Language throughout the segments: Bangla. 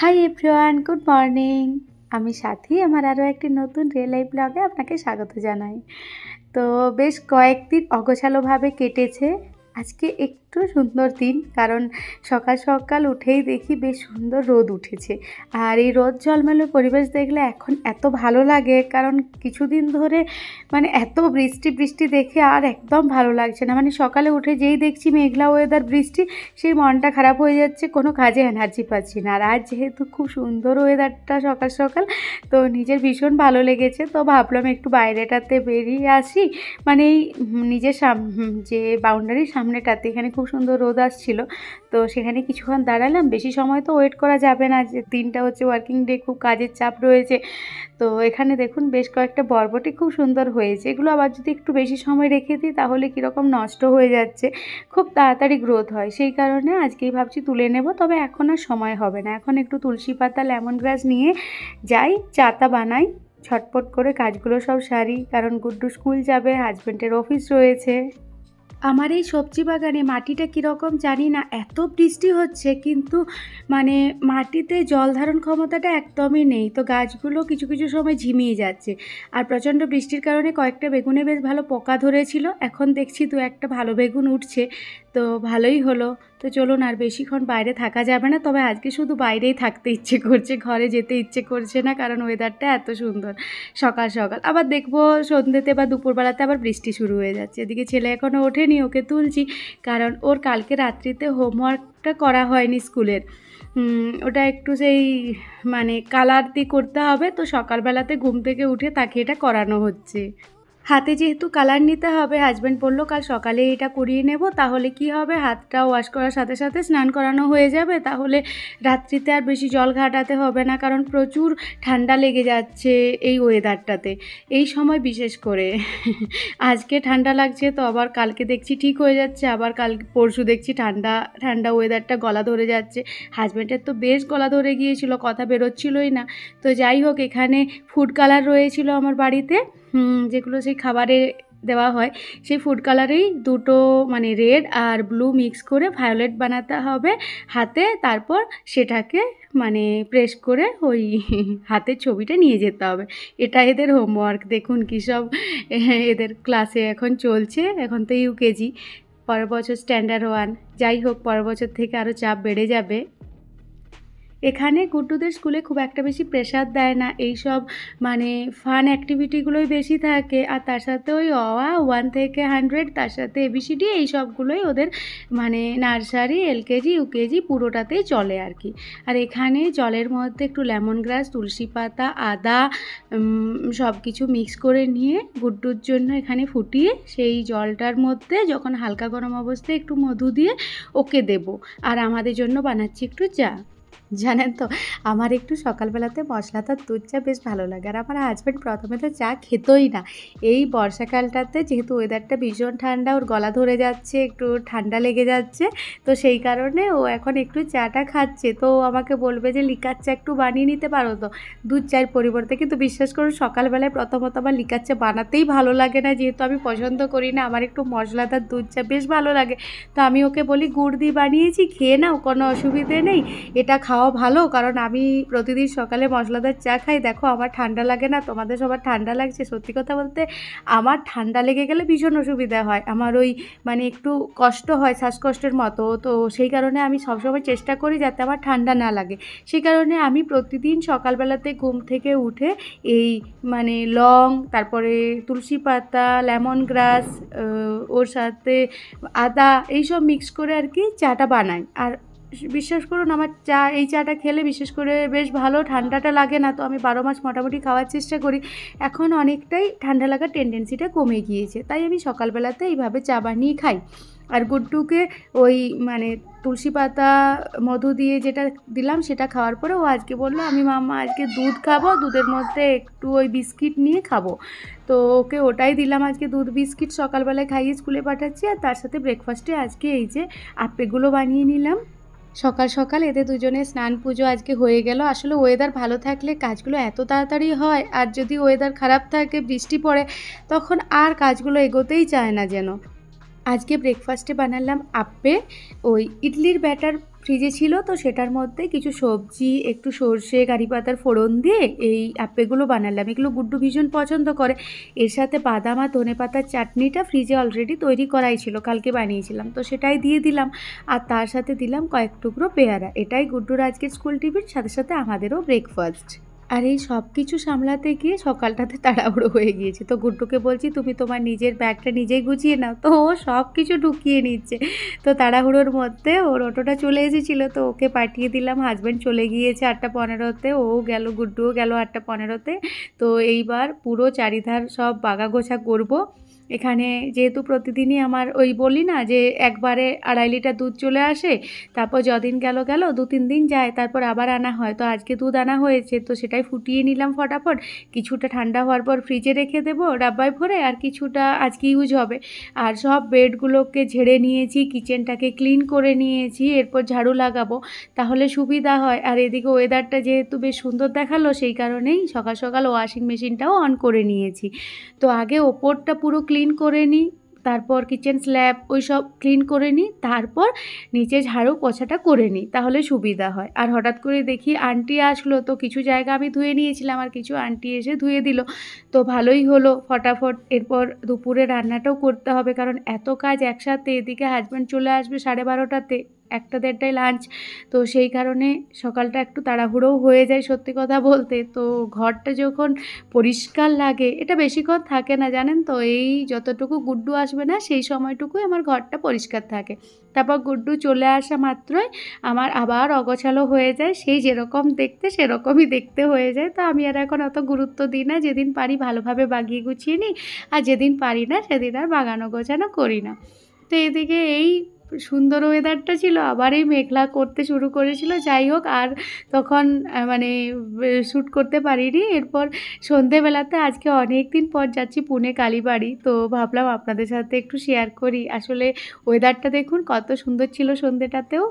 Hi everyone, good morning. আমি সাথী, আমার আরও একটি নতুন রিয়েল লাইফ ব্লগে আপনাকে স্বাগত জানাই। তো বেশ কয়েকদিন অগোছালোভাবে কেটেছে। আজকে একটু সুন্দর দিন, কারণ সকাল সকাল উঠেই দেখি বেশ সুন্দর রোদ উঠেছে। আর এই রোদ ঝলমলে পরিবেশ দেখলে এখন এত ভালো লাগে, কারণ কিছুদিন ধরে এত বৃষ্টি বৃষ্টি দেখে আর একদম ভালো লাগছে না। সকালে উঠে যেই দেখছি মেঘলা ওয়েদার, বৃষ্টি, সেই মনটা খারাপ হয়ে যাচ্ছে, কোনো কাজে এনার্জি পাচ্ছি না। আর আজ যেহেতু খুব সুন্দর ওয়েদারটা সকাল সকাল, তো নিজের ভীষণ ভালো লেগেছে। তো ভাবলাম একটু বাইরেটাতে বেরিয়ে আসি, এই নিজের যে বাউন্ডারির সামনেটাতে, এখানে খুব সুন্দর রোদ আসছিল। তো সেখানে কিছুক্ষণ দাঁড়ালাম, বেশি সময় তো ওয়েট করা যাবে না, যে দিনটা হচ্ছে ওয়ার্কিং ডে, খুব কাজের চাপ রয়েছে। তো এখানে দেখুন বেশ কয়েকটা বরবটি খুব সুন্দর হয়েছে। এগুলো আবার যদি একটু বেশি সময় রেখে দিই তাহলে কীরকম নষ্ট হয়ে যাচ্ছে, খুব তাড়াতাড়ি গ্রোথ হয়। সেই কারণে আজকেই ভাবছি তুলে নেব, তবে এখন আর সময় হবে না। এখন একটু তুলসী পাতা, লেমন গ্রাস নিয়ে যাই, চাটা বানাই, ছটপট করে কাজগুলো সব সারি, কারণ গুড্ডু স্কুল যাবে, হাজব্যান্ডের অফিস রয়েছে। আমার এই সবজি বাগানে মাটিটা কীরকম জানি না, এত বৃষ্টি হচ্ছে কিন্তু মাটিতে জল ধারণ ক্ষমতাটা একদমই নেই। তো গাছগুলো কিছু কিছু সময় ঝিমিয়ে যাচ্ছে। আর প্রচণ্ড বৃষ্টির কারণে কয়েকটা বেগুনে বেশ ভালো পোকা ধরেছিল, এখন দেখছি দু একটা ভালো বেগুন উঠছে। তো ভালোই হলো। তো চলুন, আর বেশিক্ষণ বাইরে থাকা যাবে না, তবে আজকে শুধু বাইরেই থাকতে ইচ্ছে করছে, ঘরে যেতে ইচ্ছে করছে না, কারণ ওয়েদারটা এত সুন্দর। সকাল সকাল আবার দেখবো সন্ধ্যেতে বা দুপুরবেলাতে আবার বৃষ্টি শুরু হয়ে যাচ্ছে। এদিকে ছেলে এখনও ওঠেনি, ওকে তুলছি, কারণ ওর কালকে রাত্রিতে হোমওয়ার্কটা করা হয়নি স্কুলের। ওটা একটু সেই কালার দিয়ে করতে হবে, তো সকালবেলাতে ঘুম থেকে উঠে তাকে এটা করানো হচ্ছে। হাতে যেহেতু কালার নিতে হবে, হাজব্যান্ড বললো কাল সকালে এটা করিয়ে নেব, তাহলে কি হবে, হাতটা ওয়াশ করার সাথে সাথে স্নান করানো হয়ে যাবে, তাহলে রাত্রিতে আর বেশি জল ঘাটাতে হবে না, কারণ প্রচুর ঠান্ডা লেগে যাচ্ছে এই ওয়েদারটাতে, এই সময় বিশেষ করে। আজকে ঠান্ডা লাগছে, তো আবার কালকে দেখছি ঠিক হয়ে যাচ্ছে, আবার কাল পরশু দেখছি ঠান্ডা ঠান্ডা ওয়েদারটা, গলা ধরে যাচ্ছে। হাজব্যান্ডের তো বেশ গলা ধরে গিয়েছিল, কথা বেরোচ্ছিলই না। তো যাই হোক, এখানে ফুড কালার রয়েছিল আমার বাড়িতে, যেগুলো সেই খাবারে দেওয়া হয়, সেই ফুড কালারেই দুটো রেড আর ব্লু মিক্স করে ভায়োলেট বানাতে হবে হাতে, তারপর সেটাকে প্রেস করে ওই হাতের ছবিটা নিয়ে যেতে হবে। এটা এদের হোমওয়ার্ক। দেখুন কী সব এদের ক্লাসে এখন চলছে। এখন তো ইউকেজি, পরের বছর স্ট্যান্ডার্ড 1। যাই হোক, পরের বছর থেকে আরও চাপ বেড়ে যাবে। এখানে গুড্ডুদের স্কুলে খুব একটা বেশি প্রেশার দেয় না, এইসব ফান অ্যাক্টিভিটিগুলোই বেশি থাকে, আর তার সাথে ওই অ আ 1 থেকে 100, তার সাথে এবিসিডি, এই সবগুলোই ওদের নার্সারি, এলকেজি, ইউকেজি পুরোটাতেই চলে আর কি। আর এখানে জলের মধ্যে একটু লেমন গ্রাস, তুলসী পাতা, আদা সব কিছু মিক্স করে নিয়ে গুড্ডুর জন্য এখানে ফুটিয়ে, সেই জলটার মধ্যে যখন হালকা গরম অবস্থায় একটু মধু দিয়ে ওকে দেব। আর আমাদের জন্য বানাচ্ছি একটু চা। জানেন তো, আমার একটু সকালবেলাতে মশলাদার দুধ চা বেশ ভালো লাগে। আর আমার হাজব্যান্ড প্রথমে তো চা খেতই না। এই বর্ষাকালটাতে যেহেতু ওয়েদারটা ভীষণ ঠান্ডা, ওর গলা ধরে যাচ্ছে, একটু ঠান্ডা লেগে যাচ্ছে, তো সেই কারণে ও এখন একটু চাটা খাচ্ছে। তো আমাকে বলবে যে লিকার চা একটু বানিয়ে নিতে পারো তো দুধ চায়ের পরিবর্তে। কিন্তু বিশ্বাস করুন, সকালবেলায় প্রথমত আমার লিকার চা বানাতেই ভালো লাগে না, যেহেতু আমি পছন্দ করি না। আমার একটু মশলাদার দুধ চা বেশ ভালো লাগে। তো আমি ওকে বলি গুড় দিয়ে বানিয়েছি, খেয়ে নাও, কোনো অসুবিধে নেই, এটা খাওয়া ভালো, কারণ আমি প্রতিদিন সকালে মশলাদার চা খাই। দেখো আমার ঠান্ডা লাগে না, তোমাদের সবার ঠান্ডা লাগছে। সত্যি কথা বলতে আমার ঠান্ডা লেগে গেলে ভীষণ অসুবিধা হয়, আমার ওই একটু কষ্ট হয়, শ্বাসকষ্টের মতো। তো সেই কারণে আমি সবসময় চেষ্টা করি যাতে আমার ঠান্ডা না লাগে। সেই কারণে আমি প্রতিদিন সকালবেলাতে ঘুম থেকে উঠে এই লং, তারপরে তুলসী পাতা, লেমন গ্রাস, ওর সাথে আদা, এইসব মিক্স করে আর কি চাটা বানাই। আর বিশ্বাস করুন, আমার এই চাটা খেলে বিশেষ করে বেশ ভালো, ঠান্ডাটা লাগে না। তো আমি 12 মাস মোটামুটি খাওয়ার চেষ্টা করি। এখন অনেকটাই ঠান্ডা লাগার টেন্ডেন্সিটা কমে গিয়েছে, তাই আমি সকালবেলাতে এইভাবে চা বানিয়ে খাই। আর গুড্ডুকে ওই তুলসী পাতা মধু দিয়ে যেটা দিলাম, সেটা খাওয়ার পরে ও আজকে বললো আমি মাম্মা আজকে দুধ খাবো, দুধের মধ্যে একটু ওই বিস্কিট নিয়ে খাবো। তো ওকে ওটাই দিলাম আজকে, দুধ বিস্কিট সকালবেলায় খাইয়ে স্কুলে পাঠাচ্ছি। আর তার সাথে ব্রেকফাস্টে আজকে এই যে আপেগুলো বানিয়ে নিলাম। সকাল সকাল এদের দুজনে স্নান পুজো আজকে হয়ে গেল। আসলে ওয়েদার ভালো থাকলে কাজগুলো এত তাড়াতাড়ি হয়, আর যদি ওয়েদার খারাপ থাকে, বৃষ্টি পড়ে, তখন আর কাজগুলো এগোতেই চায় না যেন। আজকে ব্রেকফাস্টে বানালাম আপে, ওই ইডলির ব্যাটার ফ্রিজে ছিল, তো সেটার মধ্যে কিছু সবজি, একটু সর্ষে, কারি পাতার ফোড়ন দিয়ে এই আপ্পেগুলো বানালাম। এগুলো গুড্ডু ভীষণ পছন্দ করে। এর সাথে বাদাম আর ধনেপাতার চাটনিটা ফ্রিজে অলরেডি তৈরি করাই ছিল, কালকে বানিয়েছিলাম, তো সেটাই দিয়ে দিলাম। আর তার সাথে দিলাম কয়েক টুকরো পেয়ারা। এটাই গুড্ডুর আজকের স্কুল টিফিন, সাথে সাথে আমাদেরও ব্রেকফাস্ট। আর এই সব কিছু সামলাতে গিয়ে সকালটাতে তাড়াহুড়ো হয়ে গিয়েছে। তো গুড্ডুকে বলছি, তুমি তোমার নিজের ব্যাগটা নিজেই গুছিয়ে নাও। তো ও সব কিছু ঢুকিয়ে নিচ্ছে। তো তাড়াহুড়োর মধ্যে ওর অটোটা চলে এসেছিলো, তো ওকে পাঠিয়ে দিলাম। হাজব্যান্ড চলে গিয়েছে 8:15-তে, ও গেল, গুড্ডুও গেল 8:15-তে। তো এইবার পুরো চারিধার সব বাগাগোছা করব। এখানে যেহেতু প্রতিদিনই আমার ওই বলি না যে একবারে 2.5 লিটার দুধ চলে আসে, তারপর যদিন গেল 2-3 দিন যায়, তারপর আবার আনা হয়। তো আজকে দুধ আনা হয়েছে, তো সেটাই ফুটিয়ে নিলাম ফটাফট। কিছুটা ঠান্ডা হওয়ার পর ফ্রিজে রেখে দেবো ডাব্বায় ভরে, আর কিছুটা আজকে ইউজ হবে। আর সব বেডগুলোকে ঝেড়ে নিয়েছি, কিচেনটাকে ক্লিন করে নিয়েছি, এরপর ঝাড়ু লাগাবো, তাহলে সুবিধা হয়। আর এদিকে ওয়েদারটা যেহেতু বেশ সুন্দর দেখালো, সেই কারণেই সকাল সকাল ওয়াশিং মেশিনটাও অন করে নিয়েছি। তো আগে ওপরটা পুরো ক্লিন করে নিই, তারপর কিচেন স্ল্যাব ওই সব ক্লিন করে নিই, তারপর নিচে ঝাড়ু পোছাটা করে নিই, তাহলে সুবিধা হয়। আর হঠাৎ করে দেখি আন্টি আসলো, তো কিছু জায়গা আমি ধুয়ে নিয়েছিলাম, আর কিছু আন্টি এসে ধুয়ে দিল। তো ভালোই হলো ফটাফট। এরপর দুপুরে রান্নাটাও করতে হবে, কারণ এত কাজ একসাথে। এদিকে হাজব্যান্ড চলে আসবে 12:30-তে, 1-1:30টায় লাঞ্চ। তো সেই কারণে সকালটা একটু তাড়াহুড়োও হয়ে যায় সত্যি কথা বলতে। তো ঘরটা যখন পরিষ্কার লাগে, এটা বেশিক্ষণ থাকে না জানেন তো, এই যতটুকু গুড্ডু আসবে না সেই সময়টুকুই আমার ঘরটা পরিষ্কার থাকে। তারপর গুড্ডু চলে আসা মাত্রই আমার আবার অগোছালো হয়ে যায়, সেই যেরকম দেখতে সেরকমই দেখতে হয়ে যায়। তো আমি আর এখন অত গুরুত্ব দিই না, যেদিন পারি ভালোভাবে বাগিয়ে গুছিয়ে নিই, আর যেদিন পারি না সেদিন আর বাগানো গোছানো করি না। তো এদিকে এই সুন্দর ওয়েদারটা ছিল, আবার এই মেঘলা করতে শুরু করেছিল। যাই হোক, আর তখন মানে শ্যুট করতে পারিনি। এরপর সন্ধেবেলাতে আজকে অনেক দিন পর যাচ্ছি পুনে কালীবাড়ি, তো ভাবলাম আপনাদের সাথে একটু শেয়ার করি। আসলে ওয়েদারটা দেখুন কত সুন্দর ছিল সন্ধেটাতেও।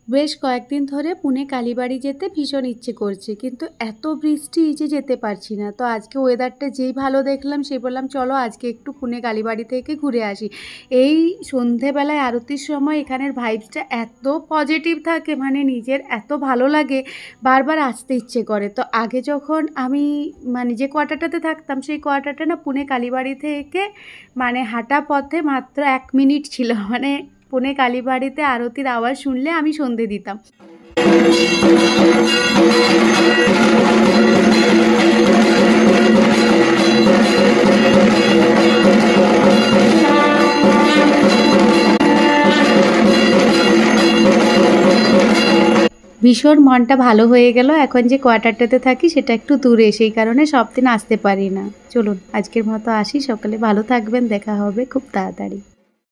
বেশ কয়েকদিন ধরে পুনে কালীবাড়ি যেতে ভীষণ ইচ্ছে করছে, কিন্তু এত বৃষ্টি যে যেতে পারছি না। তো আজকে ওয়েদারটা যেই ভালো দেখলাম, সেই বললাম চলো আজকে একটু পুনে কালীবাড়ি থেকে ঘুরে আসি। এই সন্ধেবেলায় আরতির সময় এখানের ভাইবসটা এত পজিটিভ থাকে, মানে নিজের এত ভালো লাগে, বারবার আসতে ইচ্ছে করে। তো আগে যখন আমি মানে যে কোয়ার্টারটাতে থাকতাম, সেই কোয়ার্টারটা না পুনে কালীবাড়ি থেকে মানে হাঁটা পথে মাত্র 1 মিনিট ছিল। মানে পুনে কালীবাড়িতে আরতির আওয়াজ শুনলে আমি সন্ধে দিতাম। ভীষণ মনটা ভালো হয়ে গেল। এখন যে কোয়ার্টারটাতে থাকি সেটা একটু দূরে, সেই কারণে সব দিন আসতে পারি না। চলুন আজকের মতো আসি, সকলে ভালো থাকবেন, দেখা হবে খুব তাড়াতাড়ি।